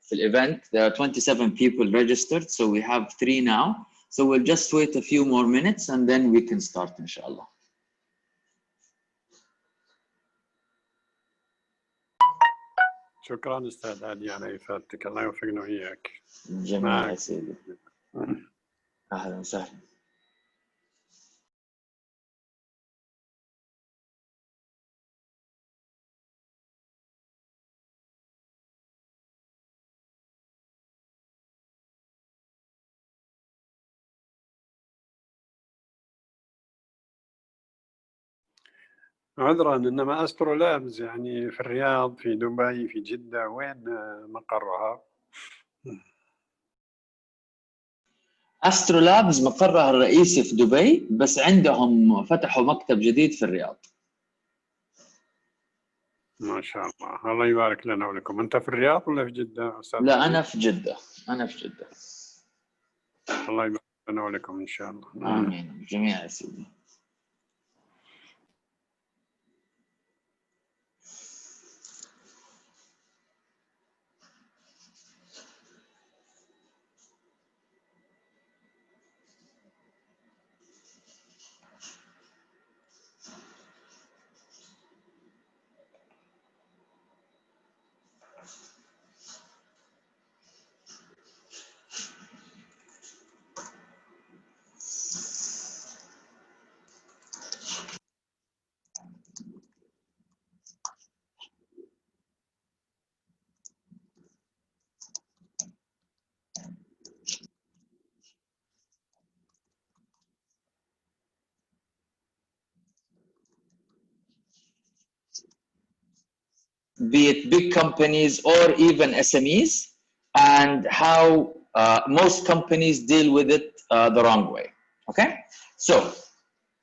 في الevent. There are 27 people registered, so we have 3 now. So we'll just wait a few more minutes and then we can start, inshallah. شكرا استاذ علي على افادتك، الله يوفقنا وياك. جميل يا سيدي. اهلا وسهلا. عذرا، انما استرو لابز يعني في الرياض، في دبي، في جده، وين مقرها؟ أسترولابز مقرها الرئيسي في دبي، بس عندهم فتحوا مكتب جديد في الرياض. ما شاء الله، الله يبارك لنا ولكم. أنت في الرياض ولا في جدة أستاذ؟ لا أنا في جدة، أنا في جدة. الله يبارك لنا ولكم إن شاء الله. آمين جميعا يا سيدي. Be it big companies or even SMEs, and how most companies deal with it the wrong way. Okay, so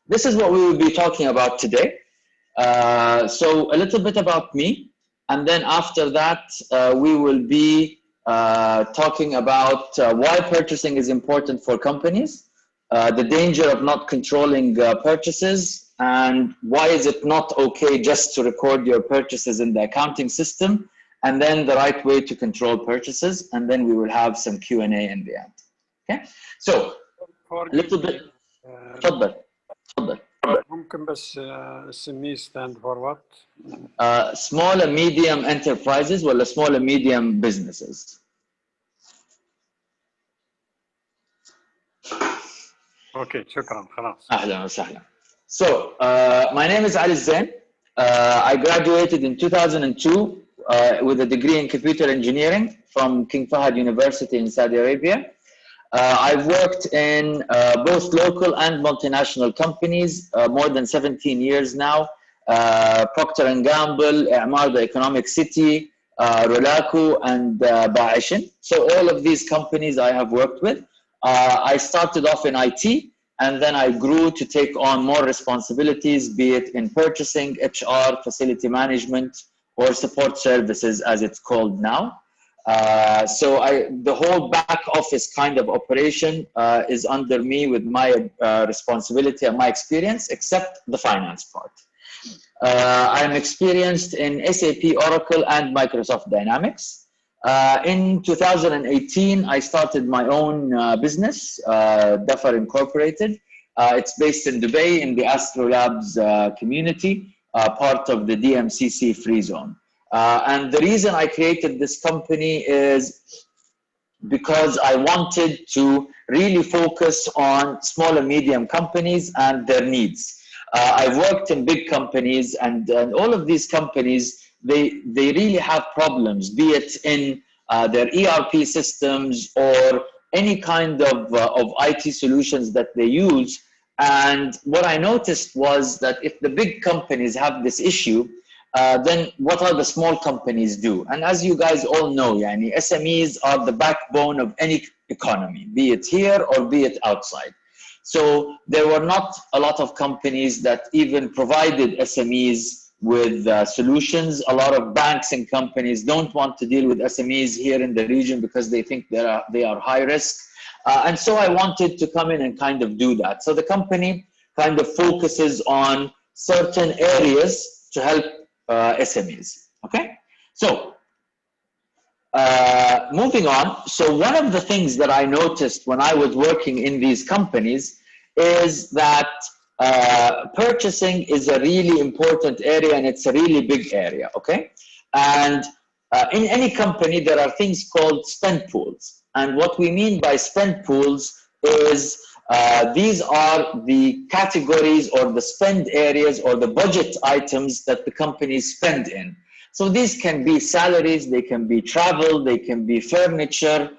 this is what we will be talking about today. So a little bit about me, and then after that we will be talking about why purchasing is important for companies, the danger of not controlling purchases, and why is it not okay just to record your purchases in the accounting system, and then the right way to control purchases, and then we will have some Q&A in the end. Okay, so a little bit. تفضل تفضل. ممكن بس SME stand for what? Small and medium enterprises ولا small and medium businesses. اوكي شكرا خلاص. اهلا وسهلا. So my name is Ali Zain. I graduated in 2002 with a degree in computer engineering from King Fahd University in Saudi Arabia. I've worked in both local and multinational companies more than 17 years now. Procter & Gamble, I'mar the Economic City, Rolaco, and Ba'ishin. So all of these companies I have worked with. I started off in IT, and then I grew to take on more responsibilities, be it in purchasing, HR, facility management, or support services as it's called now. So the whole back office kind of operation is under me with my responsibility and my experience, except the finance part. I'm experienced in SAP, Oracle, and Microsoft Dynamics. In 2018, I started my own business, Dafar Incorporated. It's based in Dubai in the Astrolabs community, part of the DMCC free zone. And the reason I created this company is because I wanted to really focus on small and medium companies and their needs. I've worked in big companies, and all of these companies, they really have problems, be it in their ERP systems or any kind of IT solutions that they use. And what I noticed was that if the big companies have this issue, then what are the small companies do? And as you guys all know, yani, SMEs are the backbone of any economy, be it here or be it outside. So there were not a lot of companies that even provided SMEs with solutions. A lot of banks and companies don't want to deal with SMEs here in the region because they think they are high risk. And so I wanted to come in and kind of do that. So the company kind of focuses on certain areas to help SMEs. Okay, so Moving on. So one of the things that I noticed when I was working in these companies is that purchasing is a really important area, and it's a really big area. Okay, and in any company there are things called spend pools, and what we mean by spend pools is these are the categories or the spend areas or the budget items that the companies spend in. So these can be salaries, they can be travel, they can be furniture,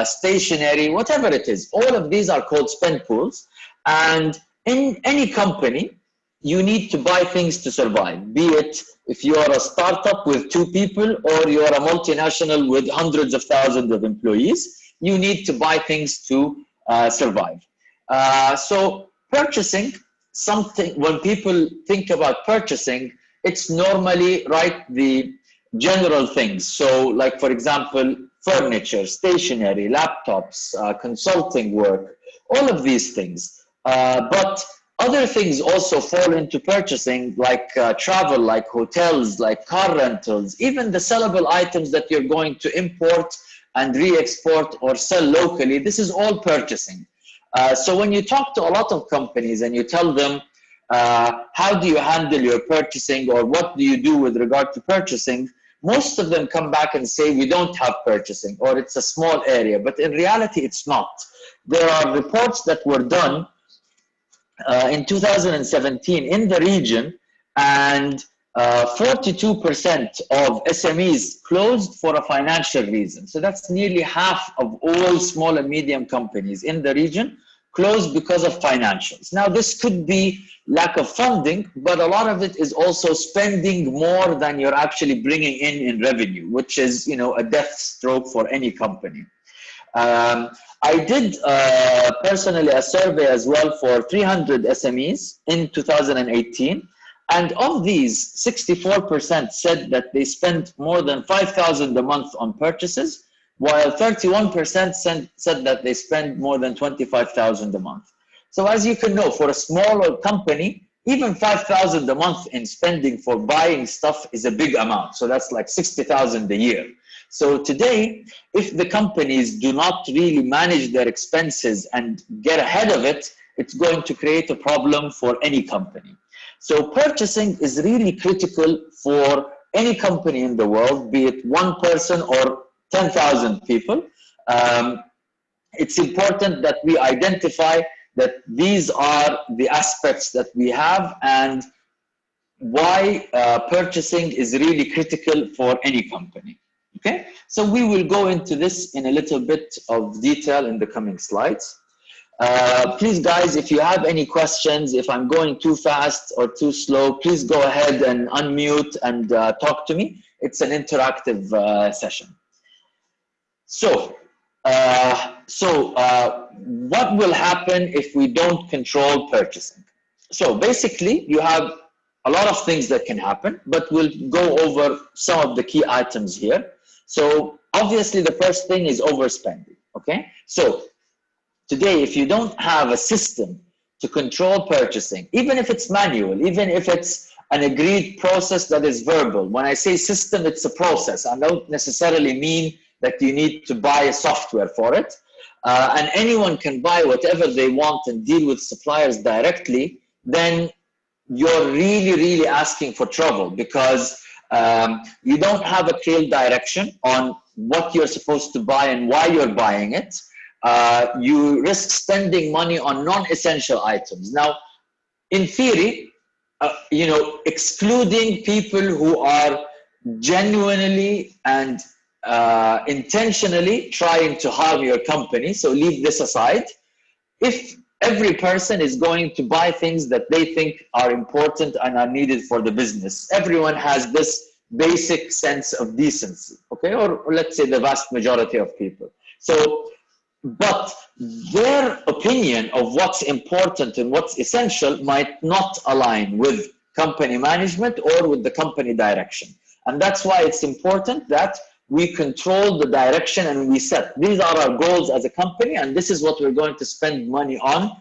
stationery, whatever it is. All of these are called spend pools. And in any company, you need to buy things to survive, be it if you are a startup with 2 people or you're a multinational with hundreds of thousands of employees, you need to buy things to survive. So purchasing, something, when people think about purchasing, it's normally, right, the general things. So like, for example, furniture, stationery, laptops, consulting work, all of these things. But other things also fall into purchasing, like travel, like hotels, like car rentals, even the sellable items that you're going to import and re-export or sell locally. This is all purchasing. So when you talk to a lot of companies and you tell them, how do you handle your purchasing, or what do you do with regard to purchasing, most of them come back and say, we don't have purchasing, or it's a small area. But in reality, it's not. There are reports that were done in 2017 in the region, and 42% of SMEs closed for a financial reason. So that's nearly half of all small and medium companies in the region closed because of financials. Now, this could be lack of funding, but a lot of it is also spending more than you're actually bringing in revenue, which is, you know, a death stroke for any company. I did personally a survey as well for 300 SMEs in 2018. And of these, 64% said that they spent more than 5,000 a month on purchases, while 31% said that they spend more than 25,000 a month. So as you can know, for a smaller company, even 5,000 a month in spending for buying stuff is a big amount. So that's like 60,000 a year. So today, if the companies do not really manage their expenses and get ahead of it, it's going to create a problem for any company. So purchasing is really critical for any company in the world, be it one person or 10,000 people. It's important that we identify that these are the aspects that we have and why purchasing is really critical for any company. Okay, so we will go into this in a little bit of detail in the coming slides. Please, guys, if you have any questions, if I'm going too fast or too slow, please go ahead and unmute and talk to me. It's an interactive session. So what will happen if we don't control purchasing? So basically, you have a lot of things that can happen, but we'll go over some of the key items here. So obviously, the first thing is overspending, okay? So today, if you don't have a system to control purchasing, even if it's manual, even if it's an agreed process that is verbal, when I say system, it's a process. I don't necessarily mean that you need to buy a software for it. And anyone can buy whatever they want and deal with suppliers directly, then you're really asking for trouble, because you don't have a clear direction on what you're supposed to buy and why you're buying it. You risk spending money on non-essential items. Now, in theory, you know, excluding people who are genuinely and intentionally trying to harm your company, so leave this aside. If every person is going to buy things that they think are important and are needed for the business, everyone has this basic sense of decency, okay? Or let's say the vast majority of people. So, but their opinion of what's important and what's essential might not align with company management or with the company direction. And that's why it's important that we control the direction and we set, these are our goals as a company, and this is what we're going to spend money on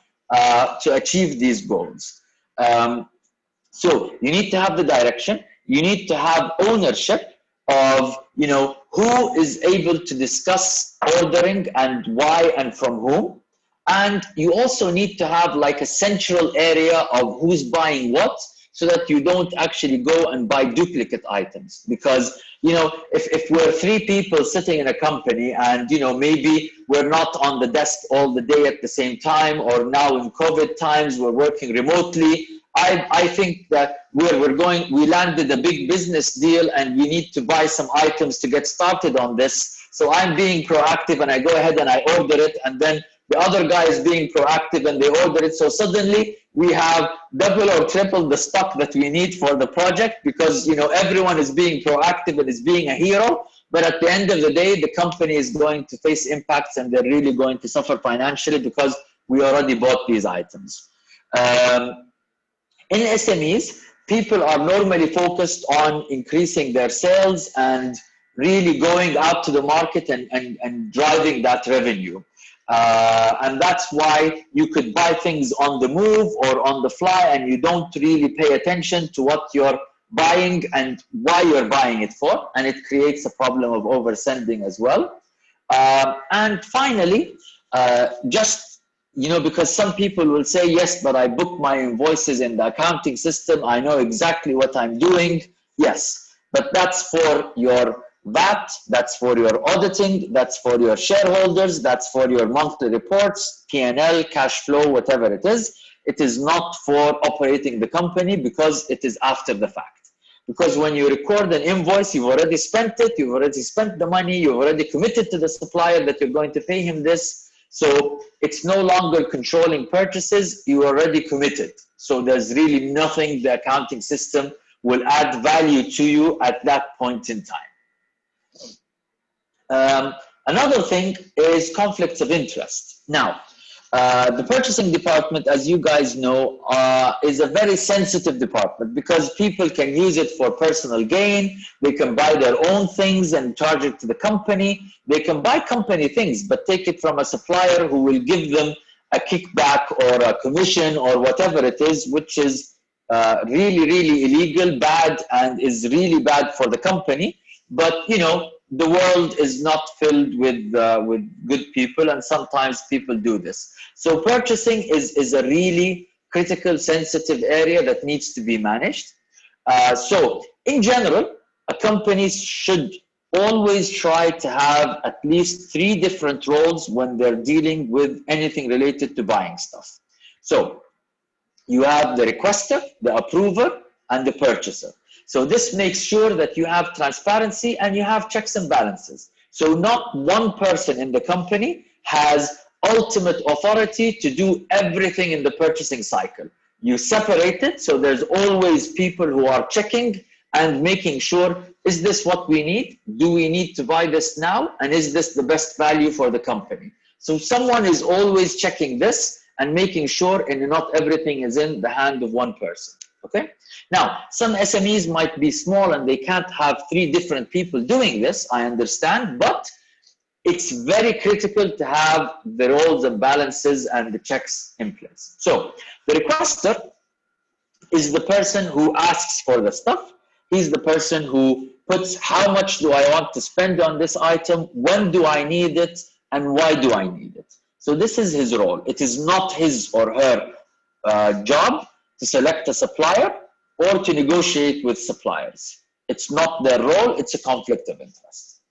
to achieve these goals. So you need to have the direction, you need to have ownership, of, you know, who is able to discuss ordering and why and from whom. And you also need to have like a central area of who's buying what, so that you don't actually go and buy duplicate items. Because, you know, if we're 3 people sitting in a company and, you know, maybe we're not on the desk all the day at the same time, or now in COVID times, we're working remotely, I think that we landed a big business deal and we need to buy some items to get started on this. So I'm being proactive and I go ahead and I order it, and then the other guy is being proactive and they order it. So suddenly we have double or triple the stock that we need for the project, because, you know, everyone is being proactive and is being a hero. But at the end of the day, the company is going to face impacts and they're really going to suffer financially because we already bought these items. In SMEs, people are normally focused on increasing their sales and really going out to the market and driving that revenue. And that's why you could buy things on the move or on the fly, and you don't really pay attention to what you're buying and why you're buying it for, and it creates a problem of oversending as well. And finally, just, you know, because some people will say, yes, but I book my invoices in the accounting system, I know exactly what I'm doing. Yes, but that's for your VAT, that's for your auditing, that's for your shareholders, that's for your monthly reports, P&L, cash flow, whatever it is. It is not for operating the company, because it is after the fact. Because when you record an invoice, you've already spent it, you've already spent the money, you've already committed to the supplier that you're going to pay him this. So it's no longer controlling purchases, you already committed. So there's really nothing the accounting system will add value to you at that point in time. Another thing is conflicts of interest. Now, the purchasing department, as you guys know, is a very sensitive department, because people can use it for personal gain. They can buy their own things and charge it to the company. They can buy company things, but take it from a supplier who will give them a kickback or a commission or whatever it is, which is really, really illegal, bad, and is really bad for the company. But, you know, the world is not filled with good people, and sometimes people do this. So purchasing is a really critical, sensitive area that needs to be managed. So in general, a company should always try to have at least 3 different roles when they're dealing with anything related to buying stuff. So you have the requester, the approver, and the purchaser. So this makes sure that you have transparency and you have checks and balances. So not one person in the company has ultimate authority to do everything in the purchasing cycle. You separate it, so there's always people who are checking and making sure, is this what we need? Do we need to buy this now? And is this the best value for the company? So someone is always checking this and making sure, and not everything is in the hand of one person. Okay. Now, some SMEs might be small and they can't have 3 different people doing this, I understand, but it's very critical to have the roles and balances and the checks in place. So the requester is the person who asks for the stuff. He's the person who puts, how much do I want to spend on this item? When do I need it? And why do I need it? So this is his role. It is not his or her job to select a supplier or to negotiate with suppliers. It's not their role, it's a conflict of interest.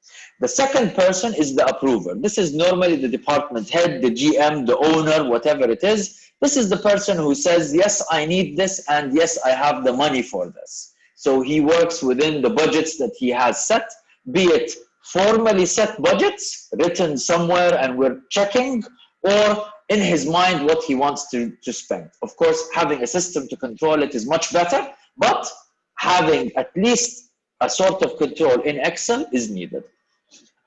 The second person is the approver. This is normally the department head, the GM, the owner, whatever it is. This is the person who says, yes, I need this, and yes, I have the money for this. So he works within the budgets that he has set, be it formally set budgets written somewhere and we're checking, or in his mind what he wants to spend. Of course, having a system to control it is much better, but having at least a sort of control in Excel is needed.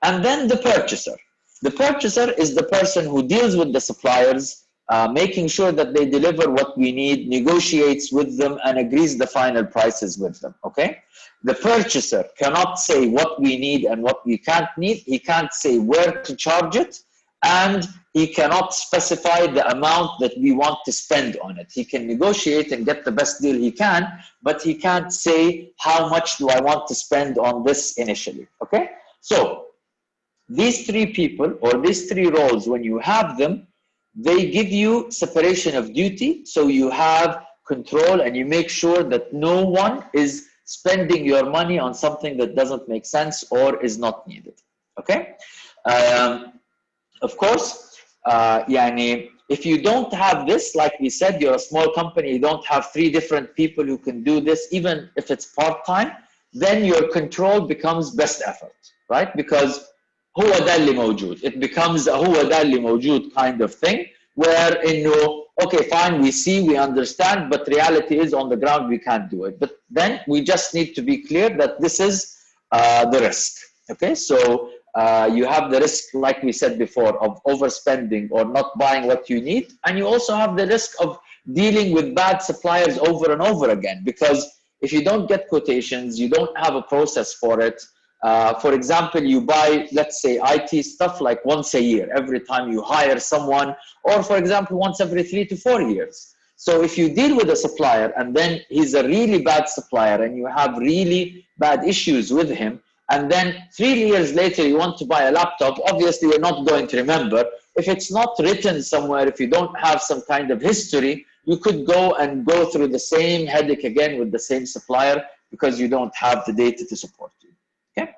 And then the purchaser. The purchaser is the person who deals with the suppliers, making sure that they deliver what we need, negotiates with them, and agrees the final prices with them, okay? The purchaser cannot say what we need and what we can't need. He can't say where to charge it, and he cannot specify the amount that we want to spend on it. He can negotiate and get the best deal he can, but he can't say how much do I want to spend on this initially, okay? So these three people or these three roles, when you have them, they give you separation of duty, so you have control and you make sure that no one is spending your money on something that doesn't make sense or is not needed, okay? Of course, if you don't have this, like we said, you're a small company, you don't have three different people who can do this, even if it's part-time, then your control becomes best effort, right? Because هو ده اللي موجود. It becomes a هو ده اللي موجود kind of thing, where okay, fine, we see, we understand, but reality is on the ground, we can't do it. But then we just need to be clear that this is the risk, okay? So you have the risk, like we said before, of overspending or not buying what you need. And you also have the risk of dealing with bad suppliers over and over again, because if you don't get quotations, you don't have a process for it. For example, you buy, let's say, IT stuff like once a year, every time you hire someone, or for example, once every 3 to 4 years. So if you deal with a supplier and then he's a really bad supplier and you have really bad issues with him, and then 3 years later you want to buy a laptop, obviously you're not going to remember. If it's not written somewhere, if you don't have some kind of history, you could go through the same headache again with the same supplier because you don't have the data to support you. Okay?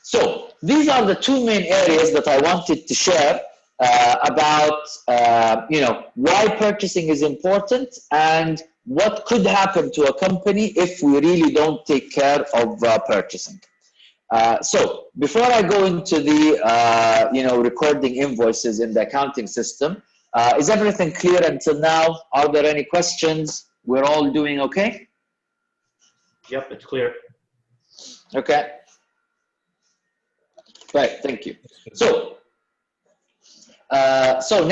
So these are the two main areas that I wanted to share about why purchasing is important and what could happen to a company if we really don't take care of purchasing. So before I go into the recording invoices in the accounting system, is everything clear until now? Are there any questions? We're all doing okay? Yep, it's clear. Okay. Right, thank you. So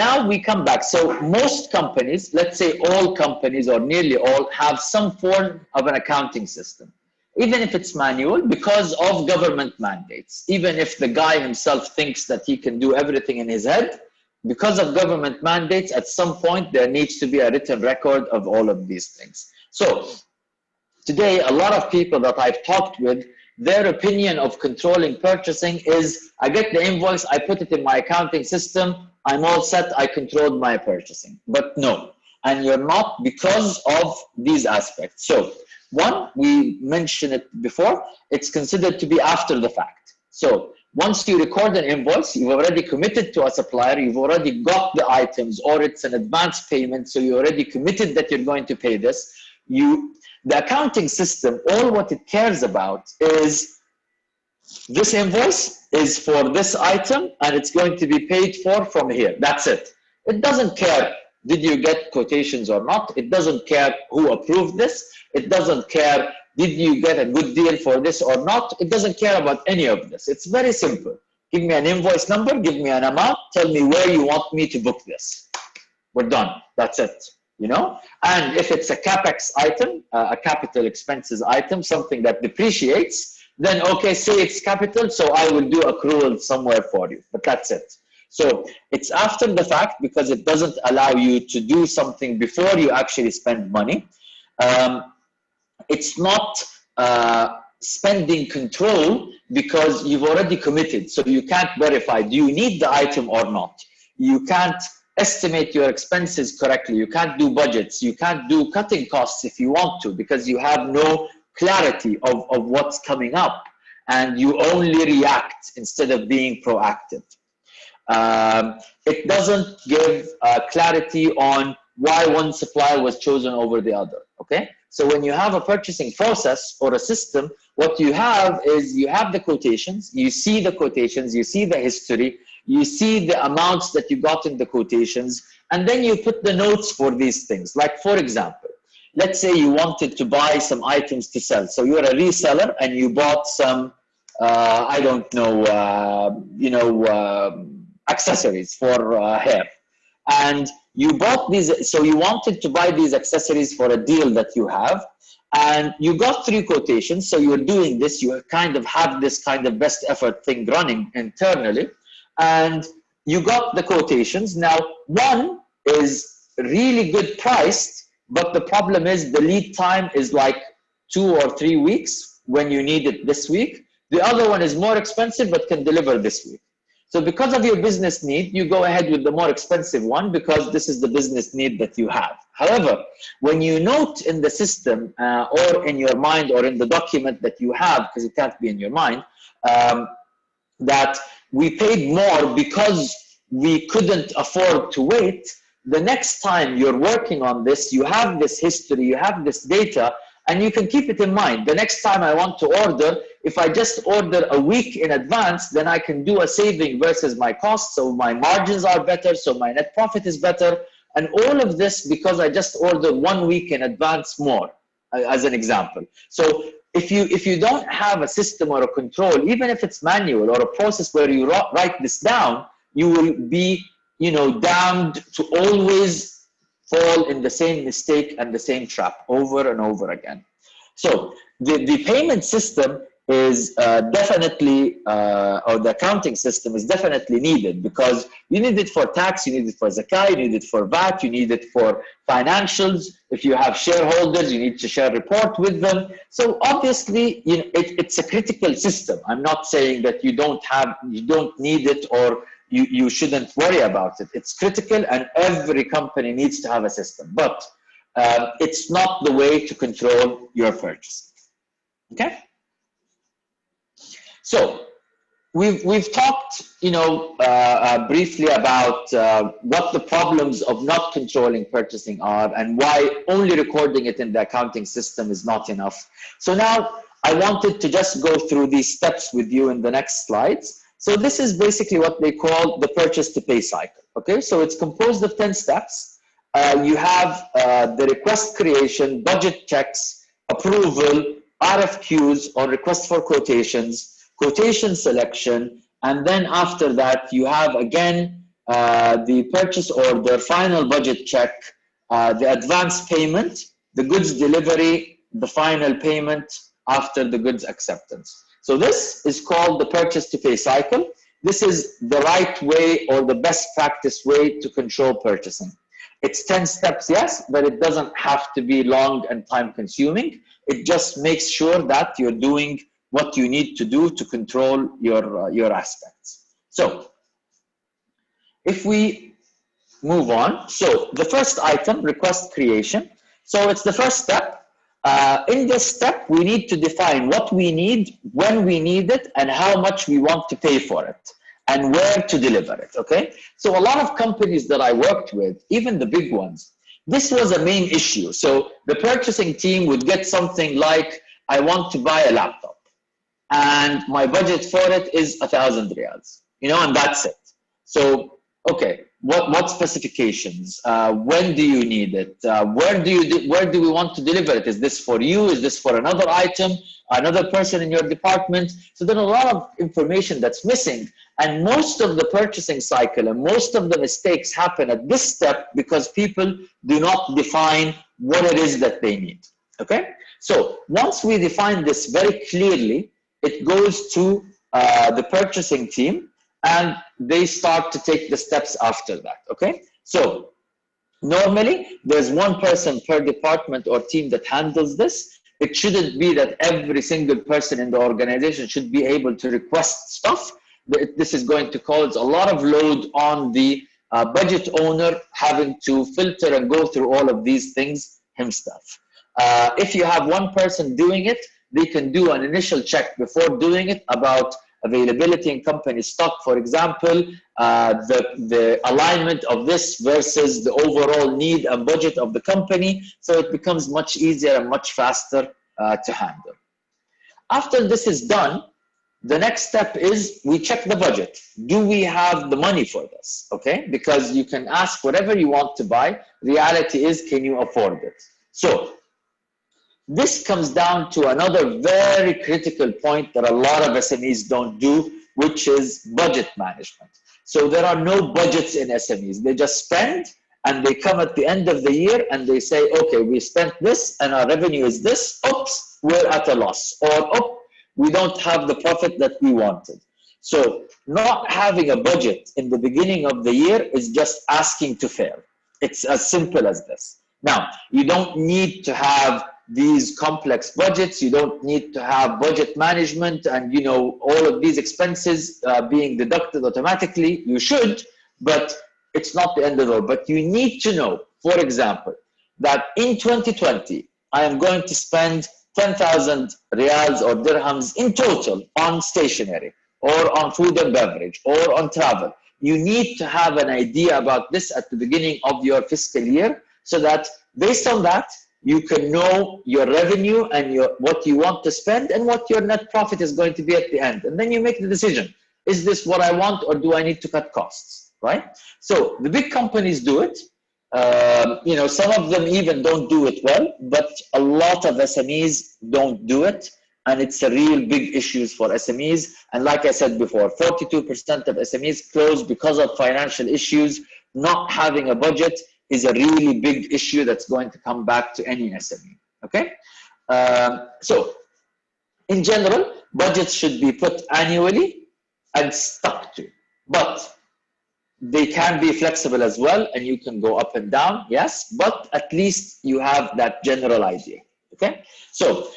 now we come back. So most companies, let's say all companies or nearly all, have some form of an accounting system, even if it's manual, because of government mandates. Even if the guy himself thinks that he can do everything in his head, because of government mandates, at some point there needs to be a written record of all of these things. So today, a lot of people that I've talked with, their opinion of controlling purchasing is, I get the invoice, I put it in my accounting system, I'm all set, I controlled my purchasing. But no, and you're not, because of these aspects. So one, we mentioned it before, it's considered to be after the fact. So once you record an invoice, you've already committed to a supplier, you've already got the items, or it's an advance payment, so you already committed that you're going to pay this. The accounting system, all what it cares about is this invoice is for this item and it's going to be paid for from here. That's it. It doesn't care did you get quotations or not. It doesn't care who approved this. It doesn't care did you get a good deal for this or not. It doesn't care about any of this. It's very simple. Give me an invoice number, give me an amount, tell me where you want me to book this. We're done. That's it. And if it's a capex item, a capital expenses item, something that depreciates, then okay, say it's capital, so I will do accrual somewhere for you, but that's it. So it's after the fact because it doesn't allow you to do something before you actually spend money. It's not spending control because you've already committed, so you can't verify, do you need the item or not? You can't estimate your expenses correctly. You can't do budgets. You can't do cutting costs if you want to because you have no clarity of what's coming up and you only react instead of being proactive. It doesn't give clarity on why one supplier was chosen over the other, okay? So when you have a purchasing process or a system, what you have is you have the quotations, you see the quotations, you see the history, you see the amounts that you got in the quotations, and then you put the notes for these things. Like, for example, let's say you wanted to buy some items to sell. So you're a reseller and you bought some, accessories for hair. And you bought these, so you wanted to buy these accessories for a deal that you have. And you got 3 quotations. So you're doing this, you kind of have this kind of best effort thing running internally. and you got the quotations. Now, one is really good priced, but the problem is the lead time is like 2 or 3 weeks when you need it this week. The other one is more expensive but can deliver this week. So because of your business need, you go ahead with the more expensive one because this is the business need that you have. However, when you note in the system or in your mind or in the document that you have, because it can't be in your mind, that we paid more because we couldn't afford to wait, the next time you're working on this, you have this history, you have this data, and you can keep it in mind. The next time I want to order, if I just order a week in advance, then I can do a saving versus my costs, so my margins are better, so my net profit is better, and all of this because I just ordered 1 week in advance more, as an example. So if you don't have a system or a control, even if it's manual or a process where you write this down, you will be, damned to always fall in the same mistake and the same trap over and over again. So the payment system is definitely, or the accounting system is definitely needed, because you need it for tax, you need it for zakah, you need it for VAT, you need it for financials. If you have shareholders, you need to share report with them. So obviously, it's a critical system. I'm not saying that you don't need it or you shouldn't worry about it. It's critical, and every company needs to have a system, but it's not the way to control your purchase. Okay? So we've talked, briefly about what the problems of not controlling purchasing are and why only recording it in the accounting system is not enough. So now I wanted to just go through these steps with you in the next slides. So this is basically what they call the purchase to pay cycle. Okay, so it's composed of 10 steps. You have the request creation, budget checks, approval, RFQs or request for quotations, quotation selection, and then after that you have again the purchase order, final budget check, the advance payment, the goods delivery, the final payment after the goods acceptance. So this is called the purchase to pay cycle. This is the right way or the best practice way to control purchasing. It's 10 steps, yes, but it doesn't have to be long and time consuming. It just makes sure that you're doing what you need to do to control your aspects. So if we move on, so the first item, request creation. So it's the first step. In this step, we need to define what we need, when we need it, and how much we want to pay for it, and where to deliver it, okay? So a lot of companies that I worked with, even the big ones, this was a main issue. So the purchasing team would get something like, I want to buy a laptop, and my budget for it is 1,000 riyals, and that's it. So, okay, what specifications? When do you need it? Where do we want to deliver it? Is this for you? Is this for another item, another person in your department? So there's a lot of information that's missing, and most of the purchasing cycle and most of the mistakes happen at this step because people do not define what it is that they need. Okay, so once we define this very clearly, it goes to the purchasing team, and they start to take the steps after that, okay? So normally there's one person per department or team that handles this. It shouldn't be that every single person in the organization should be able to request stuff. This is going to cause a lot of load on the budget owner, having to filter and go through all of these things himself. If you have one person doing it, they can do an initial check before doing it about availability in company stock, for example, the alignment of this versus the overall need and budget of the company, so it becomes much easier and much faster to handle. After this is done, the next step is we check the budget. Do we have the money for this? Okay, because you can ask whatever you want to buy. Reality is, can you afford it? So this comes down to another very critical point that a lot of SMEs don't do, which is budget management. So there are no budgets in SMEs. They just spend, and they come at the end of the year and they say, okay, we spent this and our revenue is this. Oops, we're at a loss. Or, oh, we don't have the profit that we wanted. So not having a budget in the beginning of the year is just asking to fail. It's as simple as this. Now, you don't need to have these complex budgets. You don't need to have budget management and, you know, all of these expenses being deducted automatically. You should, but it's not the end of it all. But you need to know, for example, that in 2020, I am going to spend 10,000 riyals or dirhams in total on stationery or on food and beverage or on travel. You need to have an idea about this at the beginning of your fiscal year so that based on that, you can know your revenue and what you want to spend and what your net profit is going to be at the end. And then you make the decision. Is this what I want or do I need to cut costs, right? So the big companies do it. You know, some of them even don't do it well, but a lot of SMEs don't do it. And it's a real big issue for SMEs. And like I said before, 42% of SMEs close because of financial issues. Not having a budget is a really big issue that's going to come back to any SME, okay? So in general, budgets should be put annually and stuck to, but they can be flexible as well, and you can go up and down, yes, but at least you have that general idea, okay? So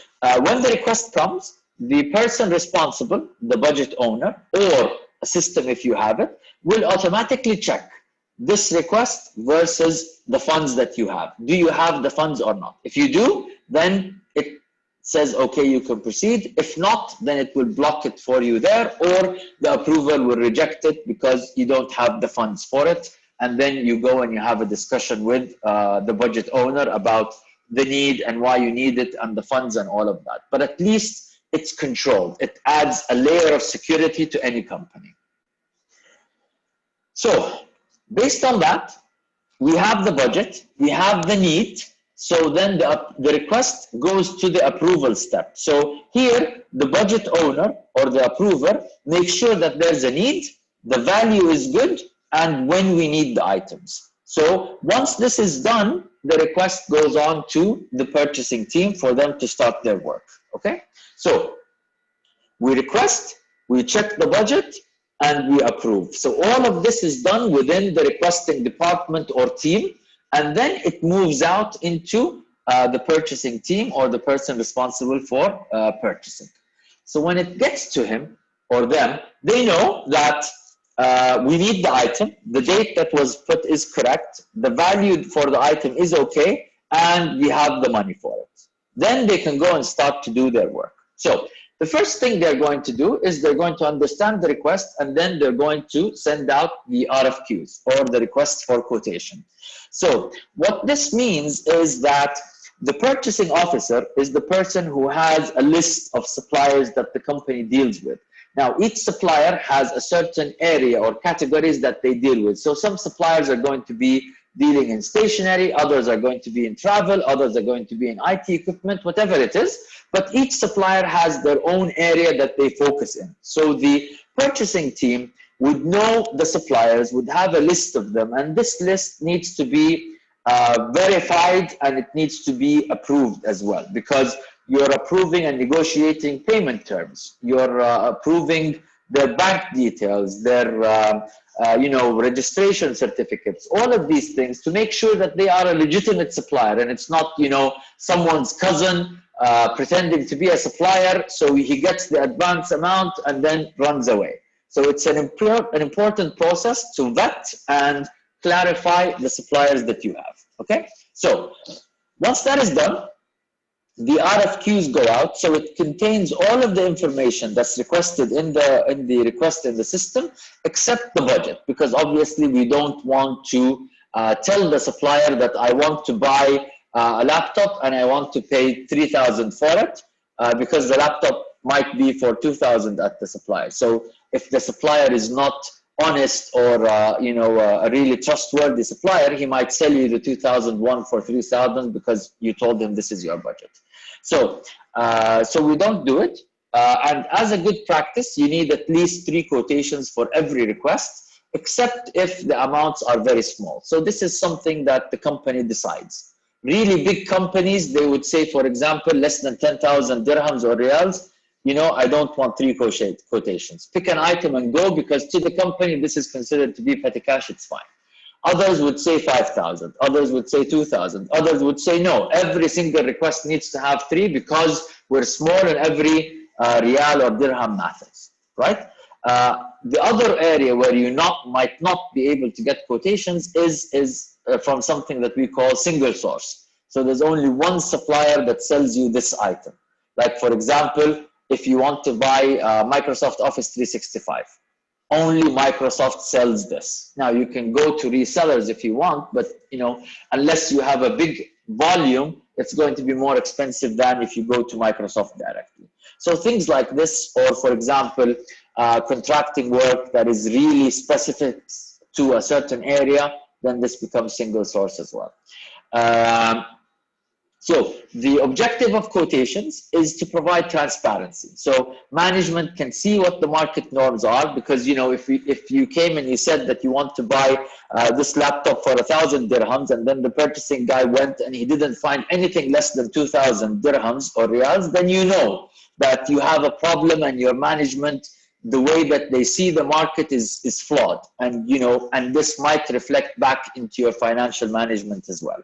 when the request comes, the person responsible, the budget owner, or a system if you have it, will automatically check this request versus the funds that you have. Do you have the funds or not? If you do, then it says, okay, you can proceed. If not, then it will block it for you there, or the approval will reject it because you don't have the funds for it. And then you go and you have a discussion with the budget owner about the need and why you need it and the funds and all of that. But at least it's controlled. It adds a layer of security to any company. So based on that, we have the budget, we have the need. So then the request goes to the approval step. So here, the budget owner or the approver makes sure that there's a need, the value is good, and when we need the items. So once this is done, the request goes on to the purchasing team for them to start their work, okay? So we request, we check the budget, and we approve. So all of this is done within the requesting department or team, and then it moves out into the purchasing team or the person responsible for purchasing. So when it gets to him or them, they know that we need the item, the date that was put is correct, the value for the item is okay, and we have the money for it. Then they can go and start to do their work. So the first thing they're going to do is they're going to understand the request, and then they're going to send out the RFQs or the requests for quotation. So what this means is that the purchasing officer is the person who has a list of suppliers that the company deals with. Now, each supplier has a certain area or categories that they deal with. So some suppliers are going to be dealing in stationery, others are going to be in travel, others are going to be in IT equipment, whatever it is. But each supplier has their own area that they focus in. So the purchasing team would know the suppliers, would have a list of them, and this list needs to be verified and it needs to be approved as well, because you're approving and negotiating payment terms. You're approving their bank details, their registration certificates, all of these things to make sure that they are a legitimate supplier and it's not, someone's cousin pretending to be a supplier, so he gets the advance amount and then runs away. So it's an important process to vet and clarify the suppliers that you have, okay? So once that is done, the RFQs go out, so it contains all of the information that's requested in the request in the system, except the budget, because obviously we don't want to tell the supplier that I want to buy a laptop and I want to pay 3,000 for it, because the laptop might be for 2,000 at the supplier. So if the supplier is not honest or a really trustworthy supplier, he might sell you the 2,001 for 3,000 because you told him this is your budget. So we don't do it. And as a good practice, you need at least 3 quotations for every request, except if the amounts are very small. So this is something that the company decides. Really big companies, they would say, for example, less than 10,000 dirhams or riyals, I don't want 3 quotations. Pick an item and go, because to the company, this is considered to be petty cash, it's fine. Others would say 5,000. Others would say 2,000. Others would say, no, every single request needs to have 3 because we're small and every riyal or dirham matters, right? The other area where you might not be able to get quotations is from something that we call single source. So there's only one supplier that sells you this item. Like, for example, if you want to buy Microsoft Office 365, only Microsoft sells this. Now, you can go to resellers if you want, but unless you have a big volume, it's going to be more expensive than if you go to Microsoft directly. So things like this, or for example, contracting work that is really specific to a certain area, then this becomes single source as well. So the objective of quotations is to provide transparency. So management can see what the market norms are, because if you came and you said that you want to buy this laptop for 1,000 dirhams, and then the purchasing guy went and he didn't find anything less than 2,000 dirhams or riyals, then you know that you have a problem, and your management, the way that they see the market is flawed, and and this might reflect back into your financial management as well.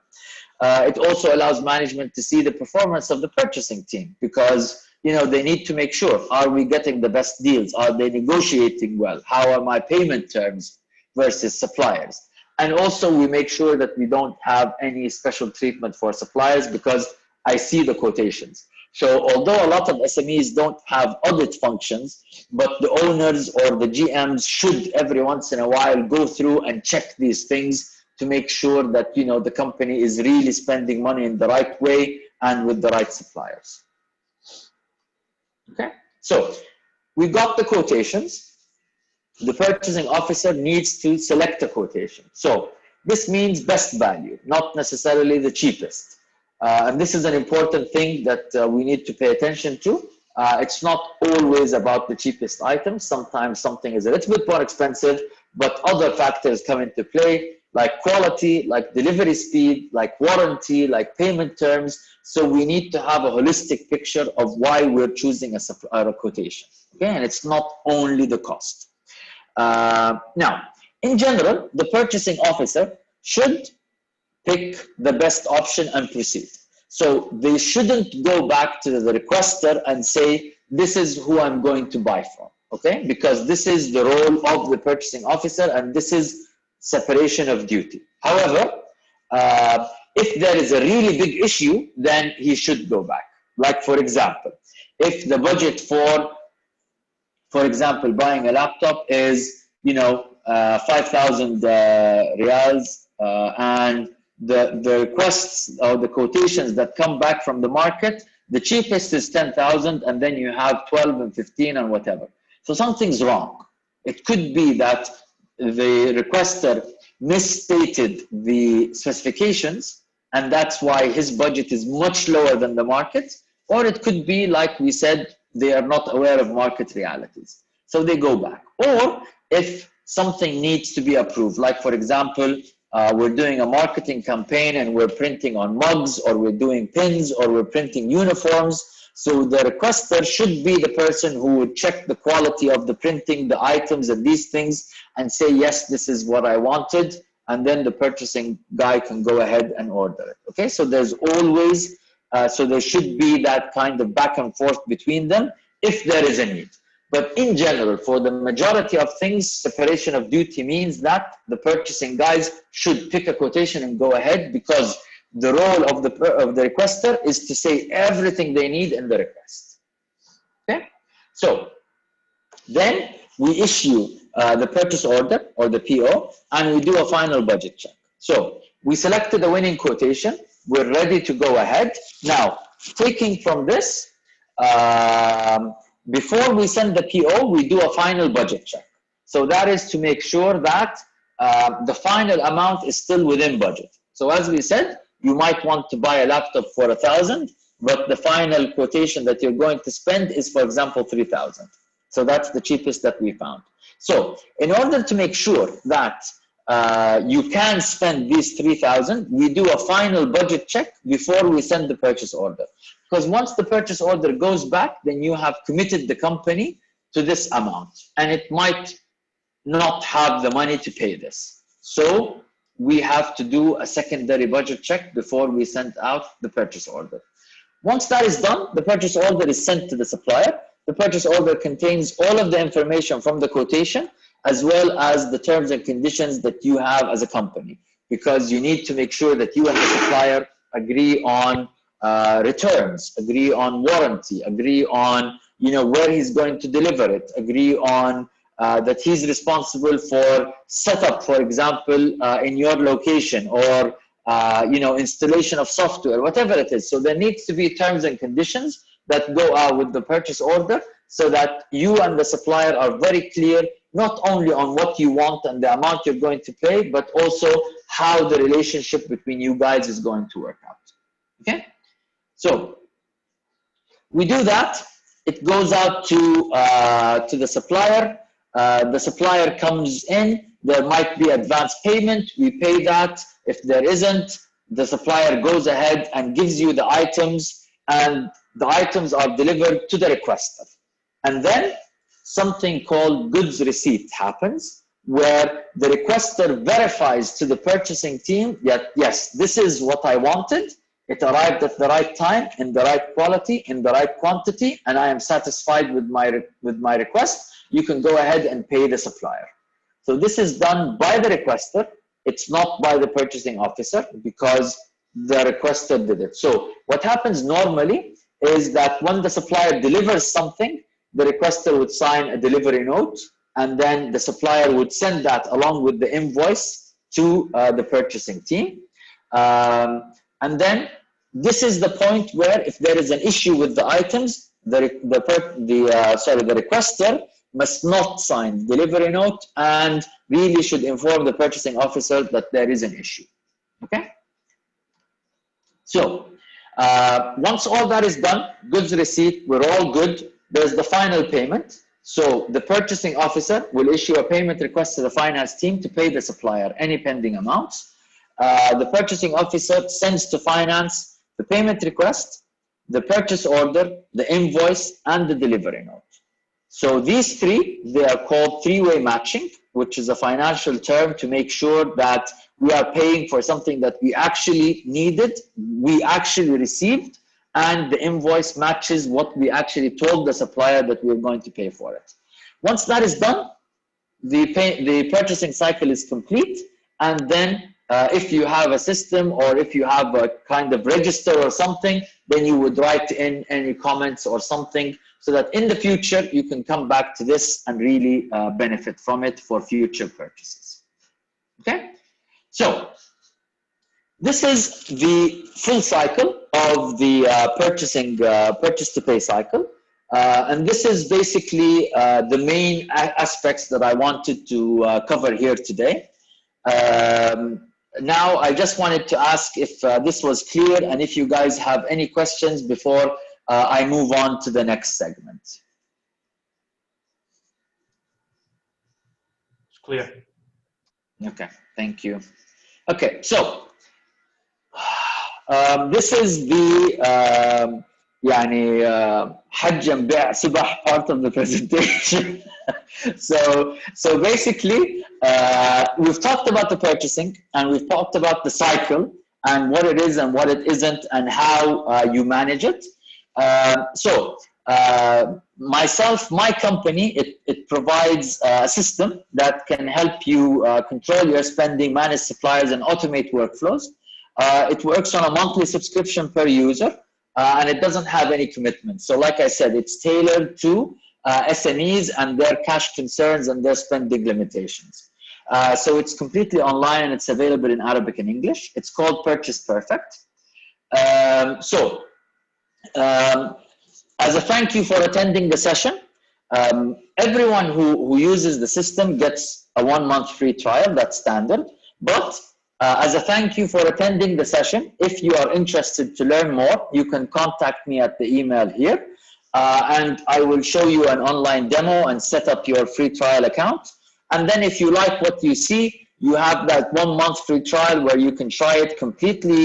It also allows management to see the performance of the purchasing team, because they need to make sure, are we getting the best deals? Are they negotiating well? How are my payment terms versus suppliers? And also we make sure that we don't have any special treatment for suppliers, because I see the quotations. So although a lot of SMEs don't have audit functions, but the owners or the GMs should every once in a while go through and check these things to make sure that the company is really spending money in the right way and with the right suppliers. Okay, so we got the quotations. The purchasing officer needs to select a quotation. So this means best value, not necessarily the cheapest. And this is an important thing that we need to pay attention to. It's not always about the cheapest item. Sometimes something is a little bit more expensive, but other factors come into play, like quality, like delivery speed, like warranty, like payment terms. So we need to have a holistic picture of why we're choosing a quotation. Okay, and it's not only the cost. Now, in general, the purchasing officer should pick the best option and proceed. So they shouldn't go back to the requester and say, this is who I'm going to buy from, okay? Because this is the role of the purchasing officer, and this is separation of duty. However, if there is a really big issue, then he should go back. Like, for example, if the budget for example, buying a laptop is, 5,000 riyals, and the requests or the quotations that come back from the market, the cheapest is 10,000, and then you have 12 and 15 and whatever. So something's wrong. It could be that the requester misstated the specifications, and that's why his budget is much lower than the market. Or it could be, like we said, they are not aware of market realities, so they go back. Or if something needs to be approved, like, for example, we're doing a marketing campaign and we're printing on mugs, or we're doing pins, or we're printing uniforms. So the requester should be the person who would check the quality of the printing, the items and these things, and say, yes, this is what I wanted. And then the purchasing guy can go ahead and order it. Okay, so there's always, so there should be that kind of back and forth between them if there is a need. But in general, for the majority of things, separation of duty means that the purchasing guys should pick a quotation and go ahead, because the role of the requester is to say everything they need in the request. Okay, so then we issue the purchase order or the PO, and we do a final budget check. So we selected the winning quotation. We're ready to go ahead. Now, taking from this, before we send the PO, we do a final budget check. So that is to make sure that the final amount is still within budget. So as we said, you might want to buy a laptop for 1,000, but the final quotation that you're going to spend is, for example, 3,000. So that's the cheapest that we found. So in order to make sure that you can spend these 3,000, we do a final budget check before we send the purchase order. Because once the purchase order goes back, then you have committed the company to this amount, and it might not have the money to pay this. So we have to do a secondary budget check before we send out the purchase order. Once that is done, the purchase order is sent to the supplier. The purchase order contains all of the information from the quotation, as well as the terms and conditions that you have as a company, because you need to make sure that you and the supplier agree on returns, agree on warranty, agree on where he's going to deliver it, agree on that he's responsible for setup, for example, in your location, or installation of software, whatever it is. So there needs to be terms and conditions that go out with the purchase order, so that you and the supplier are very clear, not only on what you want and the amount you're going to pay, but also how the relationship between you guys is going to work out. Okay? So we do that. It goes out to the supplier. The supplier comes in. There might be advance payment. We pay that. If there isn't, the supplier goes ahead and gives you the items, and the items are delivered to the requester. And then something called goods receipt happens, where the requester verifies to the purchasing team that, yes, this is what I wanted. It arrived at the right time, in the right quality, in the right quantity, and I am satisfied with my request. You can go ahead and pay the supplier. So this is done by the requester. It's not by the purchasing officer, because the requester did it. So what happens normally is that when the supplier delivers something, the requester would sign a delivery note, and then the supplier would send that along with the invoice to the purchasing team. And then this is the point where, if there is an issue with the items, the requester must not sign delivery note and really should inform the purchasing officer that there is an issue. Okay? So once all that is done, goods receipt, we're all good. There's the final payment. So the purchasing officer will issue a payment request to the finance team to pay the supplier any pending amounts. The purchasing officer sends to finance the payment request, the purchase order, the invoice, and the delivery note. So these three, they are called three-way matching, which is a financial term to make sure that we are paying for something that we actually needed, we actually received, and the invoice matches what we actually told the supplier that we're going to pay for it. Once that is done, the purchasing cycle is complete, and then if you have a system, or if you have a kind of register or something, then you would write in any comments or something, so that in the future you can come back to this and really benefit from it for future purchases. Okay? So this is the full cycle of the purchase to pay cycle. And this is basically the main aspects that I wanted to cover here today. Now, I just wanted to ask if this was clear, and if you guys have any questions before I move on to the next segment. It's clear. Okay, thank you. Okay, so this is the حج بيع سبح part of the presentation. So basically, we've talked about the purchasing, and we've talked about the cycle and what it is and what it isn't, and how you manage it. Myself, my company, it provides a system that can help you control your spending, manage suppliers, and automate workflows. It works on a monthly subscription per user, and it doesn't have any commitment. So like I said, it's tailored to SMEs and their cash concerns and their spending limitations. So it's completely online, and it's available in Arabic and English. It's called Purchase Perfect. As a thank you for attending the session, everyone who uses the system gets a 1-month free trial. That's standard. But as a thank you for attending the session, if you are interested to learn more, you can contact me at the email here, and I will show you an online demo and set up your free trial account. And then if you like what you see, you have that 1-month free trial where you can try it completely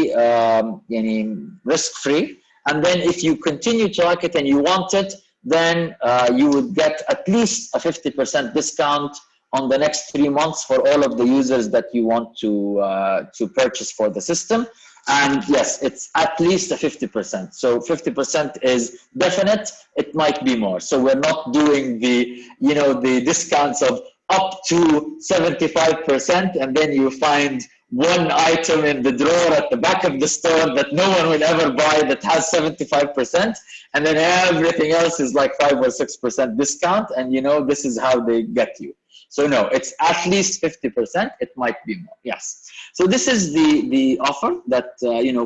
risk-free. And then if you continue to like it and you want it, then you would get at least a 50% discount on the next 3 months for all of the users that you want to purchase for the system. And yes, it's at least a 50%. So 50% is definite. It might be more. So we're not doing the, the discounts of up to 75%, and then you find one item in the drawer at the back of the store that no one will ever buy that has 75%, and then everything else is like 5 or 6% discount, and this is how they get you. So no, it's at least 50%. It might be more. Yes. So this is the offer that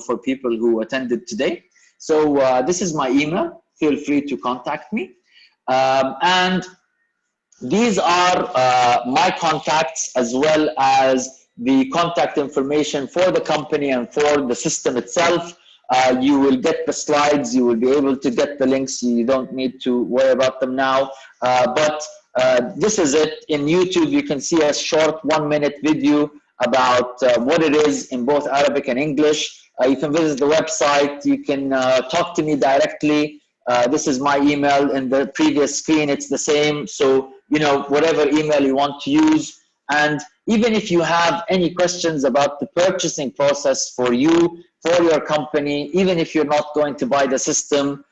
for people who attended today. So this is my email. Feel free to contact me, and these are my contacts, as well as the contact information for the company and for the system itself. You will get the slides. You will be able to get the links. You don't need to worry about them now. But this is it. In YouTube, you can see a short 1-minute video about what it is in both Arabic and English. You can visit the website. You can talk to me directly. This is my email. In the previous screen, it's the same. So, whatever email you want to use. And even if you have any questions about the purchasing process for you, for your company, even if you're not going to buy the system,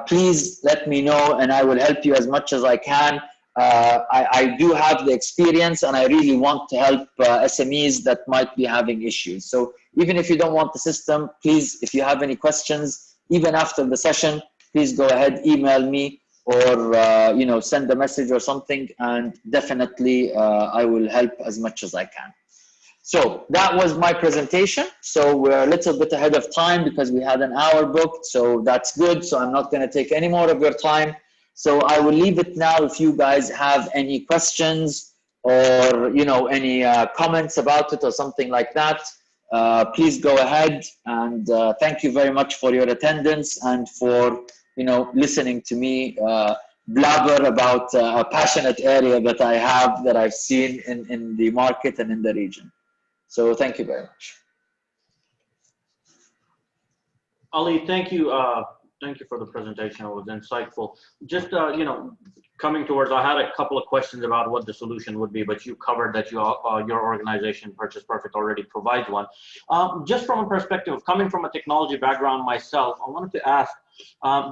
please let me know and I will help you as much as I can. I do have the experience and I really want to help SMEs that might be having issues. So even if you don't want the system, please, if you have any questions, even after the session, please go ahead, email me, or send a message or something, and definitely I will help as much as I can. So that was my presentation. So we're a little bit ahead of time because we had an hour booked, so that's good. So I'm not going to take any more of your time. So I will leave it now. If you guys have any questions or any comments about it or something like that, please go ahead. And thank you very much for your attendance and for listening to me blabber about a passionate area that I have, that I've seen in the market and in the region. So thank you very much. Ali, thank you. Thank you for the presentation. It was insightful. Just, coming towards, I had a couple of questions about what the solution would be, but you covered that your organization, Purchase Perfect, already provides one. Just from a perspective of coming from a technology background myself, I wanted to ask,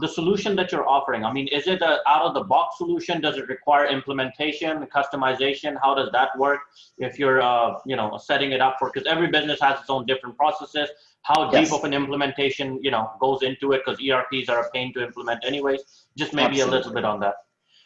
the solution that you're offering, I mean, is it an out-of-the-box solution? Does it require implementation, customization? How does that work if you're, setting it up for, because every business has its own different processes. How deep of an implementation, goes into it, because ERPs are a pain to implement anyways. Just maybe a little bit on that.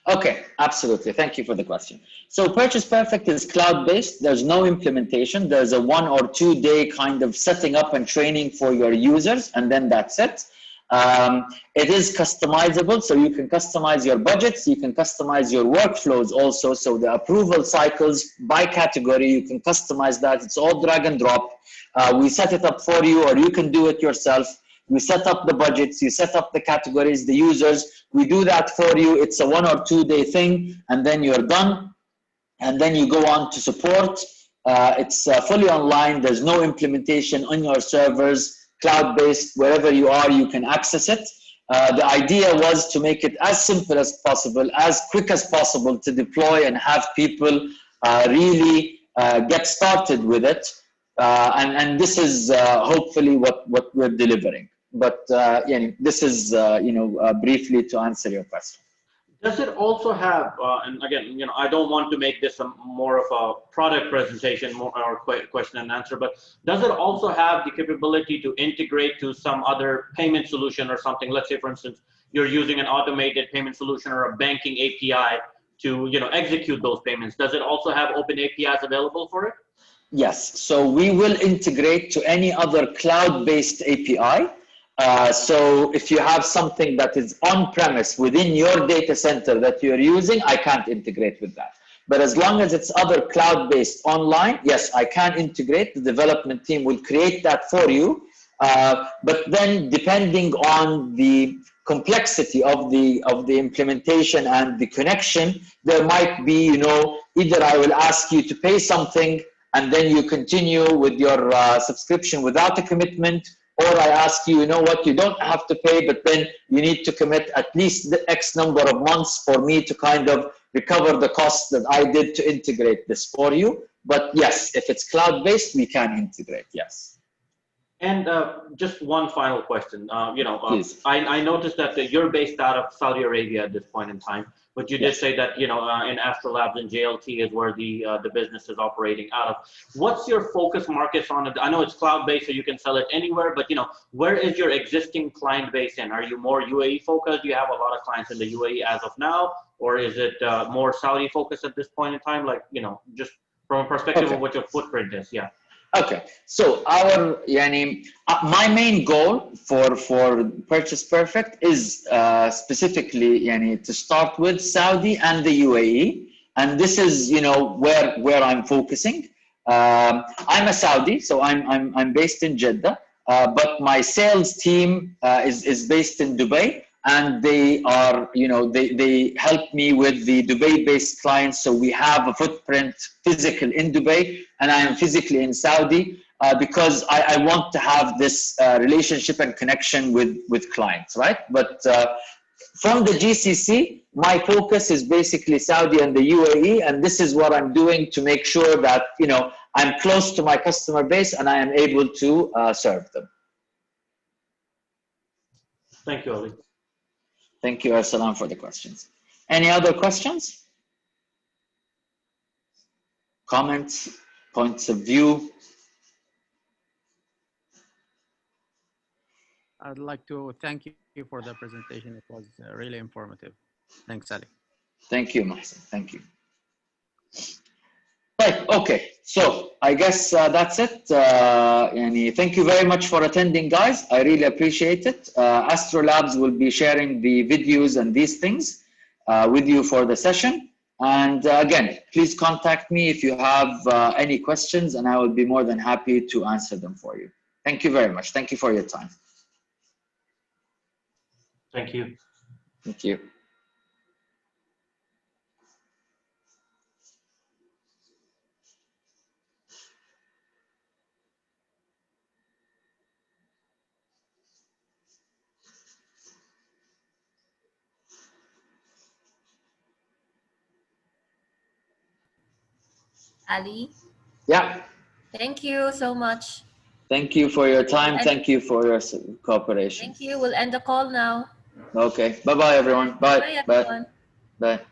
Okay, absolutely. Thank you for the question. So Purchase Perfect is cloud-based. There's no implementation. There's a 1 or 2 day kind of setting up and training for your users, and then that's it. It is customizable, so you can customize your budgets, you can customize your workflows also. So the approval cycles by category, you can customize that. It's all drag and drop. We set it up for you, or you can do it yourself. We set up the budgets, you set up the categories, the users. We do that for you. It's a 1 or 2 day thing, and then you're done. And then you go on to support. It's fully online. There's no implementation on your servers. Cloud-based, wherever you are, you can access it. The idea was to make it as simple as possible, as quick as possible to deploy and have people really get started with it. And this is hopefully what we're delivering. But this is briefly to answer your question. Does it also have, and again, I don't want to make this more of a product presentation or question and answer, but does it also have the capability to integrate to some other payment solution or something? Let's say, for instance, you're using an automated payment solution or a banking API to, execute those payments. Does it also have open APIs available for it? Yes. So we will integrate to any other cloud-based API. So if you have something that is on-premise within your data center that you're using, I can't integrate with that. But as long as it's other cloud-based online, yes, I can integrate. The development team will create that for you. But then depending on the complexity of the implementation and the connection, there might be, either I will ask you to pay something and then you continue with your subscription without a commitment, or I ask you, you know what, you don't have to pay, but then you need to commit at least the X number of months for me to kind of recover the costs that I did to integrate this for you. But yes, if it's cloud-based, we can integrate, yes. And just one final question. Please. I noticed that you're based out of Saudi Arabia at this point in time, but you did Yes. say that, in Astrolabs and JLT is where the business is operating out of. What's your focus markets on it? I know it's cloud-based, so you can sell it anywhere, but, where is your existing client base in? Are you more UAE focused? Do you have a lot of clients in the UAE as of now? Or is it more Saudi focused at this point in time? Like, just from a perspective of what your footprint is, yeah. Okay, so my main goal for Purchase Perfect is specifically to start with Saudi and the UAE, and this is where I'm focusing. I'm a Saudi, so I'm based in Jeddah, but my sales team is based in Dubai, and they are they help me with the Dubai-based clients. So we have a footprint physical in Dubai, and I am physically in Saudi because I want to have this relationship and connection with clients, right? But from the GCC, my focus is basically Saudi and the UAE, and this is what I'm doing to make sure that I'm close to my customer base and I am able to serve them. Thank you, Ali. Thank you, Arsalan, for the questions. Any other questions? Comments, points of view? I'd like to thank you for the presentation. It was really informative. Thanks, Ali. Thank you, Mahsen. Thank you. Right, okay. So I guess that's it. Thank you very much for attending, guys. I really appreciate it. Astrolabs will be sharing the videos and these things with you for the session. And again, please contact me if you have any questions, and I will be more than happy to answer them for you. Thank you very much. Thank you for your time. Thank you. Thank you. Ali, Yeah. thank you so much. Thank you for your time. Thank you for your cooperation. Thank you. We'll end the call now. Okay. Bye-bye, everyone. Bye. Bye, everyone. Bye. Bye.